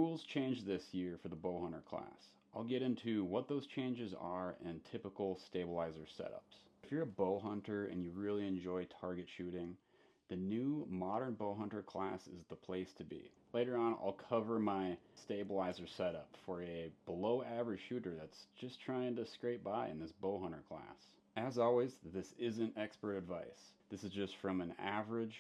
rules changed this year for the Bowhunter class. I'll get into what those changes are and typical stabilizer setups. If you're a bow hunter and you really enjoy target shooting, the new Modern Bowhunter class is the place to be. Later on, I'll cover my stabilizer setup for a below average shooter that's just trying to scrape by in this Bowhunter class. As always, this isn't expert advice. This is just from an average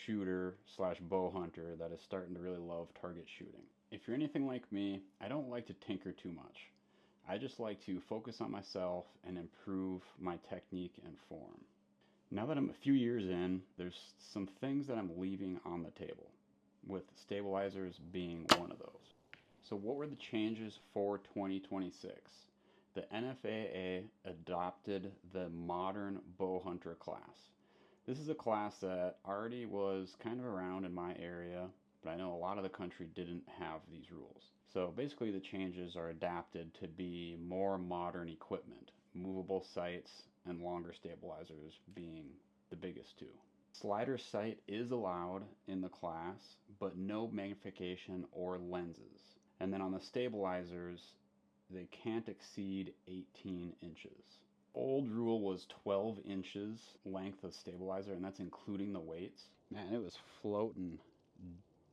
shooter slash bow hunter that is starting to really love target shooting. If you're anything like me, I don't like to tinker too much. I just like to focus on myself and improve my technique and form. Now that I'm a few years in, there's some things that I'm leaving on the table, with stabilizers being one of those. So what were the changes for 2026? The NFAA adopted the Modern Bowhunter class. This is a class that already was kind of around in my area, but I know a lot of the country didn't have these rules. So basically the changes are adapted to be more modern equipment, movable sights and longer stabilizers being the biggest two. Slider sight is allowed in the class, but no magnification or lenses. And then on the stabilizers, they can't exceed 18 inches. Old rule was 12 inches length of stabilizer, and that's including the weights. Man, it was floating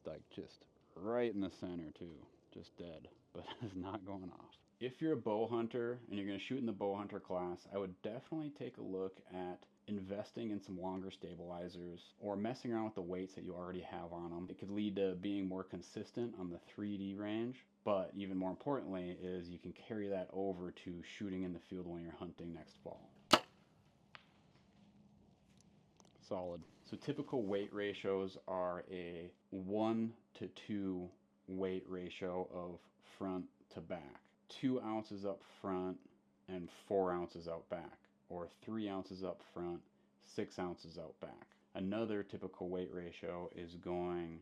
like just right in the center too, just dead, but it's not going off. If you're a bow hunter and you're going to shoot in the Bowhunter class, I would definitely take a look at investing in some longer stabilizers or messing around with the weights that you already have on them. It could lead to being more consistent on the 3D range, but even more importantly is you can carry that over to shooting in the field when you're hunting next fall. Solid. So typical weight ratios are a 1-to-2 weight ratio of front to back. 2 ounces up front and 4 ounces out back, or 3 ounces up front, 6 ounces out back. Another typical weight ratio is going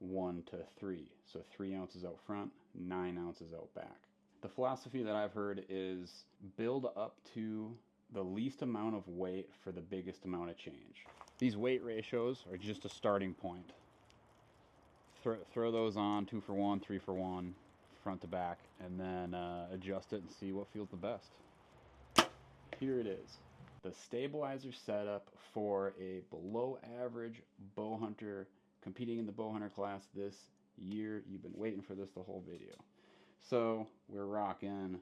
1-to-3, so 3 ounces out front, 9 ounces out back. The philosophy that I've heard is build up to the least amount of weight for the biggest amount of change. These weight ratios are just a starting point. Throw those on 2 for 1, 3 for 1, front to back, and then adjust it and see what feels the best. Here it is. The stabilizer setup for a below average bow hunter competing in the Bowhunter class this year. You've been waiting for this the whole video. So we're rocking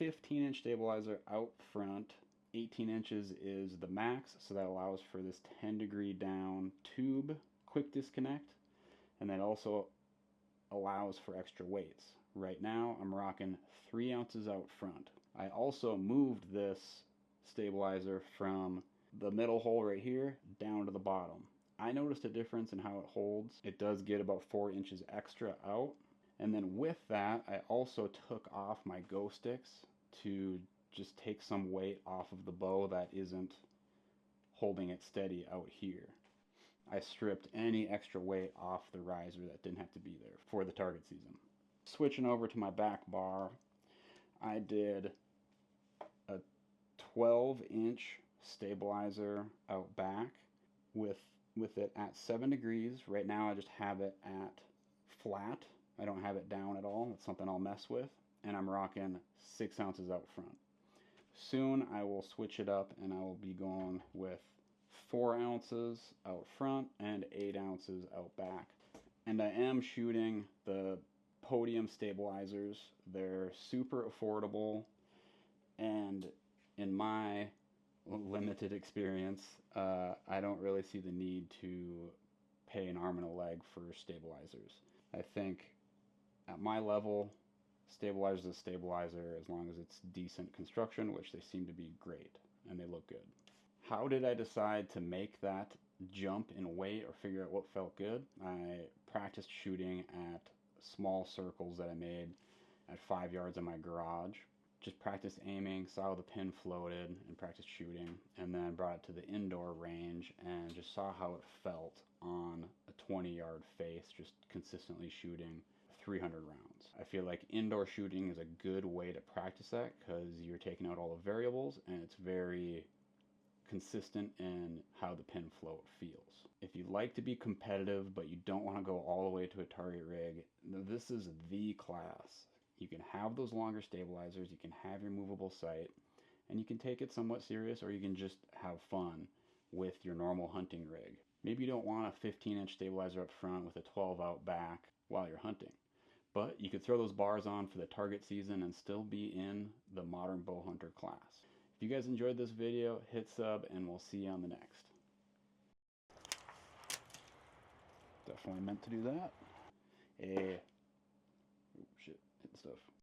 15-inch stabilizer out front. 18 inches is the max, so that allows for this 10-degree down tube quick disconnect, and that also allows for extra weights. Right now I'm rocking 3 ounces out front. I also moved this stabilizer from the middle hole right here down to the bottom. I noticed a difference in how it holds. It does get about 4 inches extra out. And then with that, I also took off my go sticks to just take some weight off of the bow that isn't holding it steady out here. I stripped any extra weight off the riser that didn't have to be there for the target season. Switching over to my back bar, I did a 12-inch stabilizer out back with it at 7 degrees. Right now I just have it at flat. I don't have it down at all. It's something I'll mess with. And I'm rocking 6 ounces out front. Soon I will switch it up and I will be going with 4 ounces out front and 8 ounces out back. And I am shooting the podium stabilizers. They're super affordable, and in my limited experience, I don't really see the need to pay an arm and a leg for stabilizers. I think at my level, stabilizer is a stabilizer as long as it's decent construction, which they seem to be great and they look good. How did I decide to make that jump in weight or figure out what felt good? I practiced shooting at small circles that I made at 5 yards in my garage. Just practiced aiming, saw how the pin floated, and practiced shooting, and then brought it to the indoor range and just saw how it felt on a 20-yard face, just consistently shooting 300 rounds. I feel like indoor shooting is a good way to practice that because you're taking out all the variables and it's very consistent in how the pin float feels. If you like to be competitive but you don't want to go all the way to a target rig, this is the class. You can have those longer stabilizers, you can have your movable sight, and you can take it somewhat serious, or you can just have fun with your normal hunting rig. Maybe you don't want a 15-inch stabilizer up front with a 12 out back while you're hunting, but you could throw those bars on for the target season and still be in the Modern Bowhunter class. If you guys enjoyed this video, hit sub, and we'll see you on the next. Definitely meant to do that. Oh shit, hit stuff.